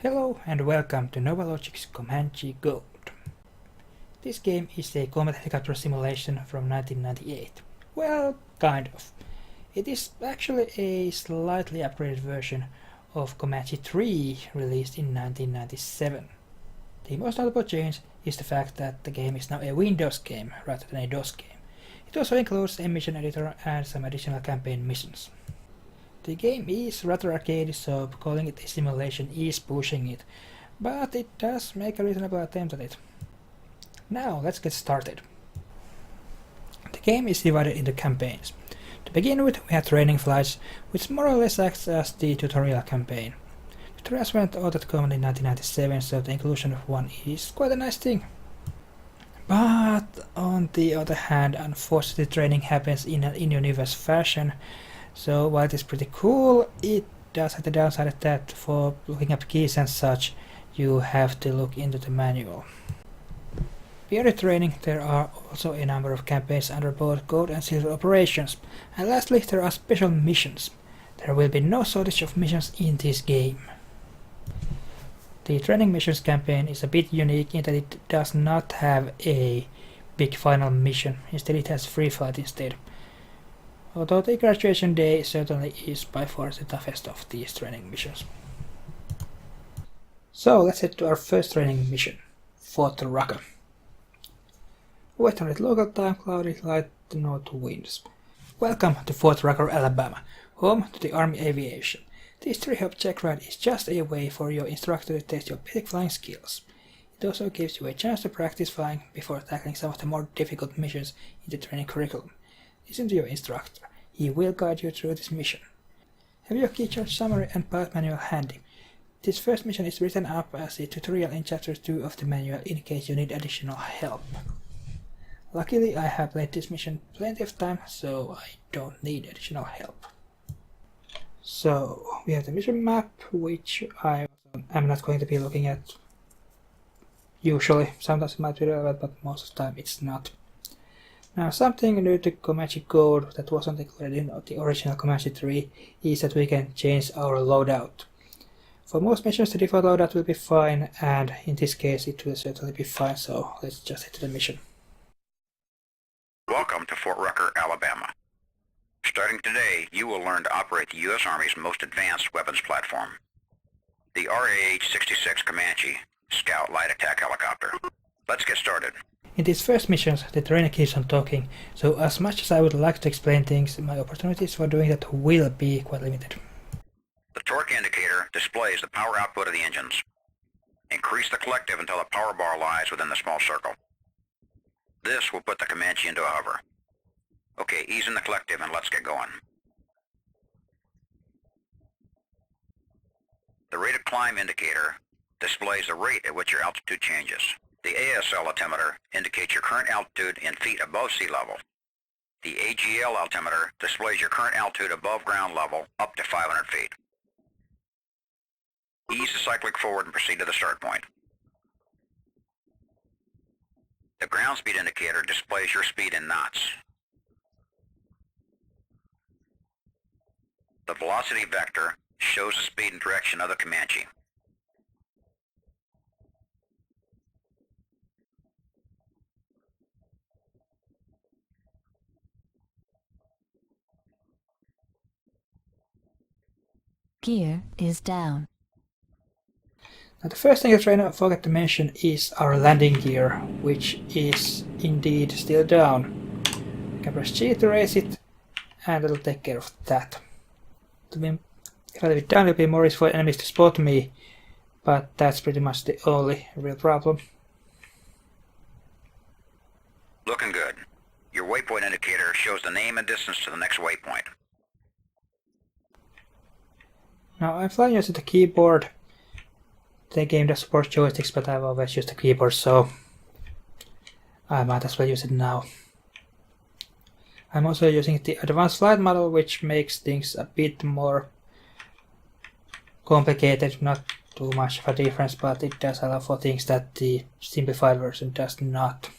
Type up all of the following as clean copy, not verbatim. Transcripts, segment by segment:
Hello and welcome to Novalogic's Comanche Gold. This game is a combat helicopter simulation from 1998. Well, kind of. It is actually a slightly upgraded version of Comanche 3 released in 1997. The most notable change is the fact that the game is now a Windows game rather than a DOS game. It also includes a mission editor and some additional campaign missions. The game is rather arcadey, so calling it a simulation is pushing it, but it does make a reasonable attempt at it. Now let's get started. The game is divided into campaigns. To begin with, we have training flights, which more or less acts as the tutorial campaign. Tutorials weren't all that common in 1997, so the inclusion of one is quite a nice thing. But on the other hand, unfortunately training happens in an in-universe fashion, so while it is pretty cool, it does have the downside that for looking up keys and such, you have to look into the manual. Beyond the training, there are also a number of campaigns under both gold and silver operations, and lastly there are special missions. There will be no shortage of missions in this game. The training missions campaign is a bit unique in that it does not have a big final mission, instead it has free flight instead. Although the graduation day certainly is by far the toughest of these training missions. So let's head to our first training mission, Fort Rucker. Western local time, cloudy, light north winds. Welcome to Fort Rucker, Alabama, home to the Army Aviation. This 3-hop check ride is just a way for your instructor to test your basic flying skills. It also gives you a chance to practice flying before tackling some of the more difficult missions in the training curriculum. Listen to your instructor. He will guide you through this mission. Have your key charge summary and pilot manual handy. This first mission is written up as a tutorial in chapter 2 of the manual in case you need additional help. Luckily I have played this mission plenty of time, so I don't need additional help. So we have the mission map, which I am not going to be looking at. Usually, sometimes it might be relevant, but most of the time it's not. Now, something new to Comanche Gold that wasn't included in the original Comanche 3 is that we can change our loadout. For most missions the default loadout will be fine, and in this case it will certainly be fine, so let's just head to the mission. Welcome to Fort Rucker, Alabama. Starting today, you will learn to operate the U.S. Army's most advanced weapons platform, the RAH-66 Comanche Scout Light Attack Helicopter. Let's get started. In these first missions, the trainer keeps on talking, so as much as I would like to explain things, my opportunities for doing that will be quite limited. The torque indicator displays the power output of the engines. Increase the collective until the power bar lies within the small circle. This will put the Comanche into a hover. Okay, ease in the collective and let's get going. The rate of climb indicator displays the rate at which your altitude changes. The ASL altimeter indicates your current altitude in feet above sea level. The AGL altimeter displays your current altitude above ground level up to 500 feet. Ease the cyclic forward and proceed to the start point. The ground speed indicator displays your speed in knots. The velocity vector shows the speed and direction of the Comanche. Gear is down. Now the first thing I forgot to mention is our landing gear, which is indeed still down. I can press G to raise it, and it'll take care of that. If I leave it down, it'll be more easy for enemies to spot me, but that's pretty much the only real problem. Looking good. Your waypoint indicator shows the name and distance to the next waypoint. Now I'm flying using the keyboard. The game does support joysticks, but I've always used the keyboard, so I might as well use it now. I'm also using the advanced flight model, which makes things a bit more complicated, not too much of a difference, but it does allow for things that the simplified version does not.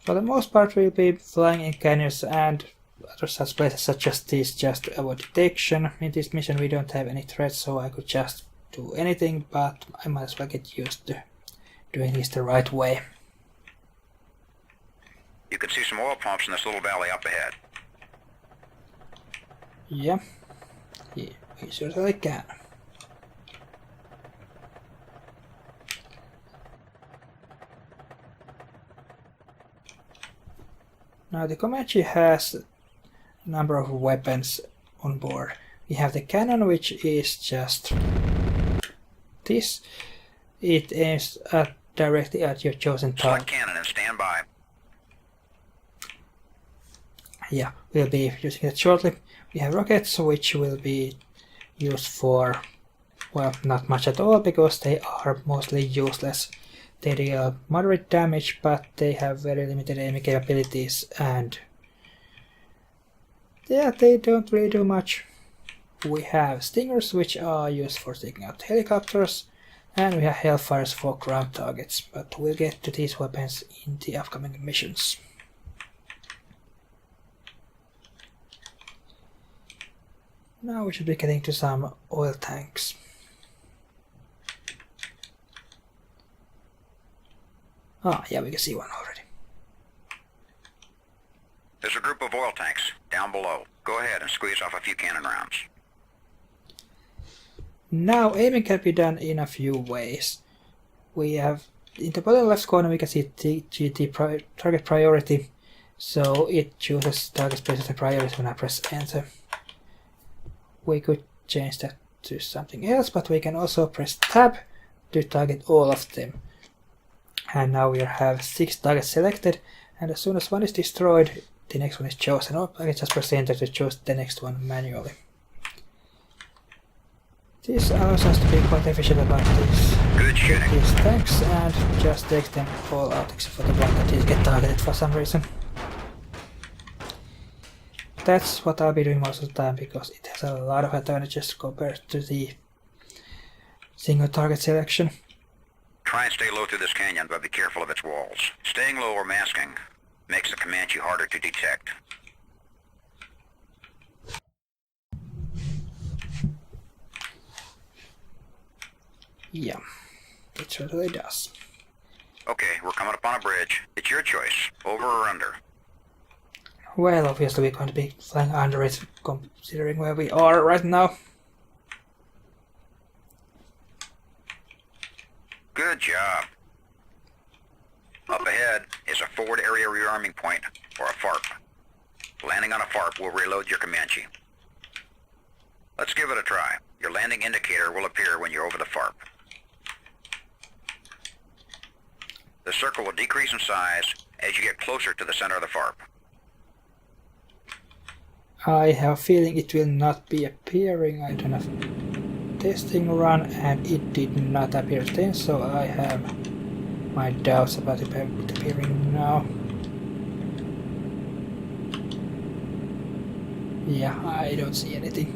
For the most part, we'll be flying in canyons and other such places such as these just to avoid detection. In this mission we don't have any threats, so I could just do anything, but I might as well get used to doing this the right way. You can see some oil pumps in this little valley up ahead. Yeah, we certainly can. Now the Comanche has a number of weapons on board. We have the cannon, which is just this. It aims directly at your chosen Select target. cannon and stand by. Yeah, we'll be using it shortly. We have rockets, which will be used for, well, not much at all, because they are mostly useless. They deal moderate damage, but they have very limited aiming capabilities, and yeah, they don't really do much. We have stingers, which are used for taking out helicopters, and we have hellfires for ground targets, but we'll get to these weapons in the upcoming missions. Now we should be getting to some oil tanks. Ah, yeah, we can see one already. There's a group of oil tanks down below. Go ahead and squeeze off a few cannon rounds. Now aiming can be done in a few ways. We have, in the bottom left corner we can see target priority, so it chooses target specific priority when I press enter. We could change that to something else, but we can also press tab to target all of them. And now we have 6 targets selected, and as soon as one is destroyed, the next one is chosen. Or I can just press enter to choose the next one manually. This allows us to be quite efficient about these tanks and just take them all out except for the one that did get targeted for some reason. That's what I'll be doing most of the time because it has a lot of advantages compared to the single target selection. Try and stay low through this canyon, but be careful of its walls. Staying low or masking makes the Comanche harder to detect. Yeah, it certainly does. Okay, we're coming up on a bridge. It's your choice, over or under. Well, obviously we're going to be flying under it, considering where we are right now. Good job. Up ahead is a forward area rearming point, or a FARP. Landing on a FARP will reload your Comanche. Let's give it a try. Your landing indicator will appear when you're over the FARP. The circle will decrease in size as you get closer to the center of the FARP. I have a feeling it will not be appearing. I don't have testing run and it did not appear then, so I have my doubts about it appearing now. Yeah, I don't see anything.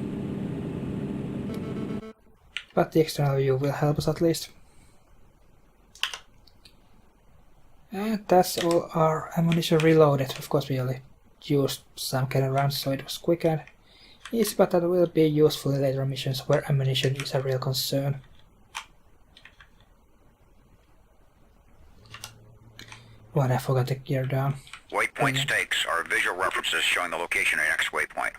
But the external view will help us at least. And that's all our ammunition reloaded. Of course we only used some cannon rounds, so it was quick and easy, but that will be useful in later missions where ammunition is a real concern. What, I forgot to gear down. Waypoint stakes are visual references showing the location of your next waypoint.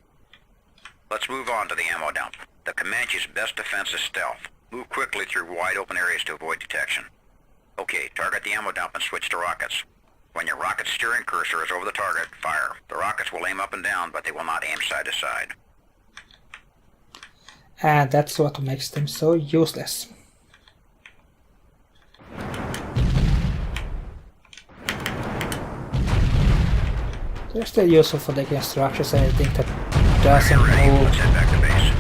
Let's move on to the ammo dump. The Comanche's best defense is stealth. Move quickly through wide open areas to avoid detection. Okay, target the ammo dump and switch to rockets. When your rocket steering cursor is over the target, fire. The rockets will aim up and down, but they will not aim side to side. And that's what makes them so useless. They're still useful for taking structures and anything that doesn't Ready, move. let's head back to base.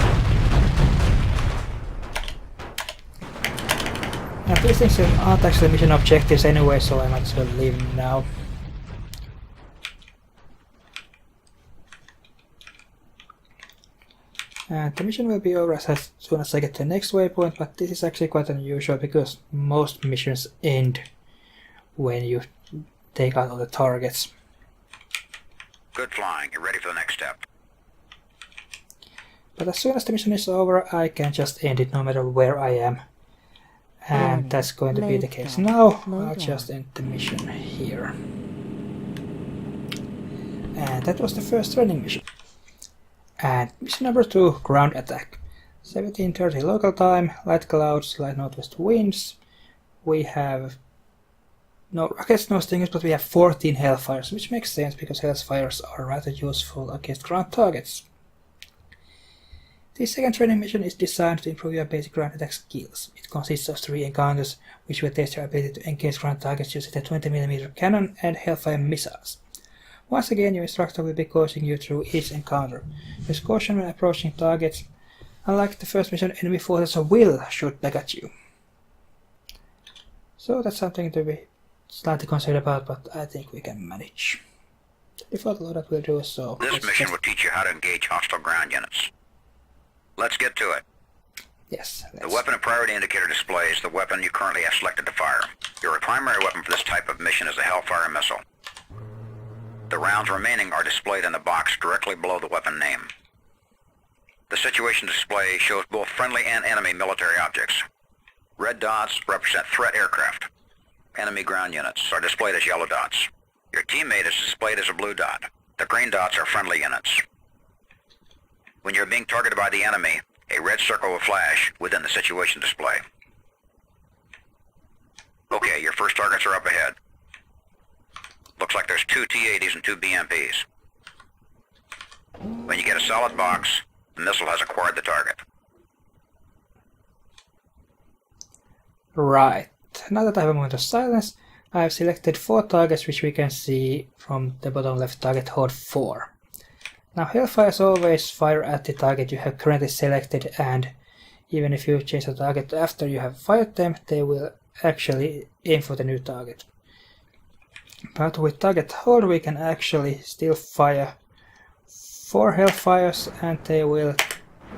Now these things aren't actually mission objectives anyway, so I might as well leave them now. And the mission will be over as soon as I get to the next waypoint, but this is actually quite unusual because most missions end when you take out all the targets. Good flying. You're ready for the next step. But as soon as the mission is over, I can just end it no matter where I am. And that's going to be the case now. I'll just end the mission here. And that was the first training mission. And mission number 2, ground attack. 17:30 local time, light clouds, light northwest winds. We have no rockets, no stingers, but we have 14 hellfires, which makes sense because hellfires are rather useful against ground targets. The second training mission is designed to improve your basic ground attack skills. It consists of 3 encounters, which will test your ability to engage ground targets using the 20mm cannon and hellfire missiles. Once again, your instructor will be coaching you through each encounter. Use caution when approaching targets. Unlike the first mission, enemy forces will shoot back at you. So that's something to be slightly concerned about, but I think we can manage. The default loadout will do so. This mission will teach you how to engage hostile ground units. Let's get to it. Yes. The weapon and priority indicator displays the weapon you currently have selected to fire. Your primary weapon for this type of mission is a Hellfire missile. The rounds remaining are displayed in the box directly below the weapon name. The situation display shows both friendly and enemy military objects. Red dots represent threat aircraft. Enemy ground units are displayed as yellow dots. Your teammate is displayed as a blue dot. The green dots are friendly units. When you're being targeted by the enemy, a red circle will flash within the situation display. Okay, your first targets are up ahead. Looks like there's 2 T-80s and 2 BMPs. When you get a solid box, the missile has acquired the target. Right. Now that I have a moment of silence, I have selected 4 targets which we can see from the bottom left target hold 4. Now Hellfires always fire at the target you have currently selected, and even if you change the target after you have fired them, they will actually aim for the new target. But with target hold we can actually still fire 4 Hellfires and they will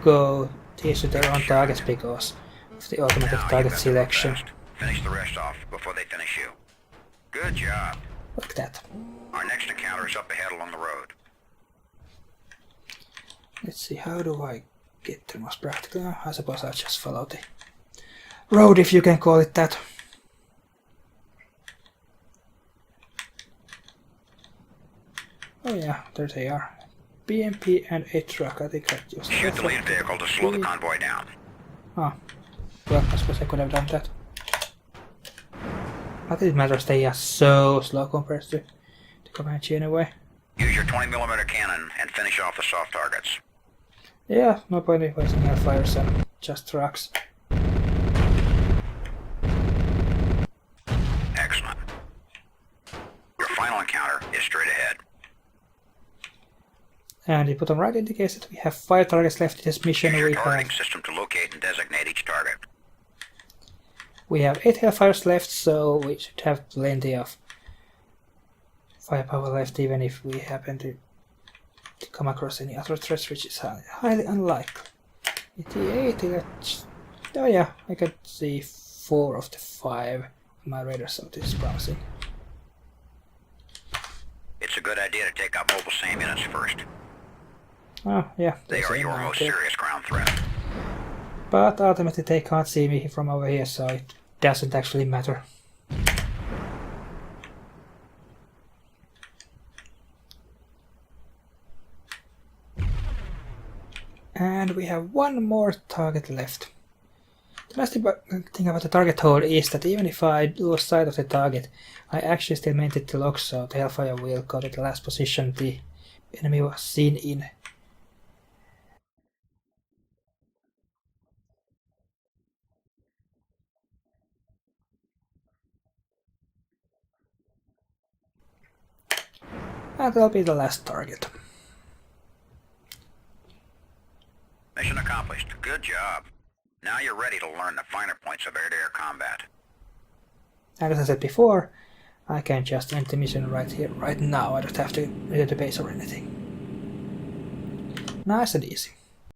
go to their own targets because of the automatic target selection. Finish the rest off before they finish you. Good job. Like that. Our next encounter is up ahead along the road. Let's see, how do I get the most practical? I suppose I'll just follow the road, if you can call it that. Oh yeah, there they are. BMP and a truck, I think I just... Shoot the lead vehicle to slow the convoy down. Oh, well, I suppose I could have done that. But it matters, they are so slow compared to the Comanche anyway. Use your 20mm cannon and finish off the soft targets. Yeah, no point in wasting hellfires and just trucks. Excellent. Your final encounter is straight ahead. And the bottom right indicates that we have 5 targets left in this mission. Use your targeting system to locate and designate each target. We have 8 hellfires left, so we should have plenty of firepower left, even if we happen to come across any other threats, which is highly unlikely. Let's... Oh yeah, I can see 4 of the 5 on my radar, so this is promising. It's a good idea to take out mobile SAM units first. Oh yeah, They are your most serious ground threat. But ultimately they can't see me from over here, so it doesn't actually matter. And we have 1 more target left. The nice thing about the target hold is that even if I lose sight of the target, I actually still maintain the lock, so the Hellfire will go to the last position the enemy was seen in. And that'll be the last target. Mission accomplished. Good job. Now you're ready to learn the finer points of air-to-air combat. And as I said before, I can just end the mission right here, right now. I don't have to return to base or anything. Nice and easy.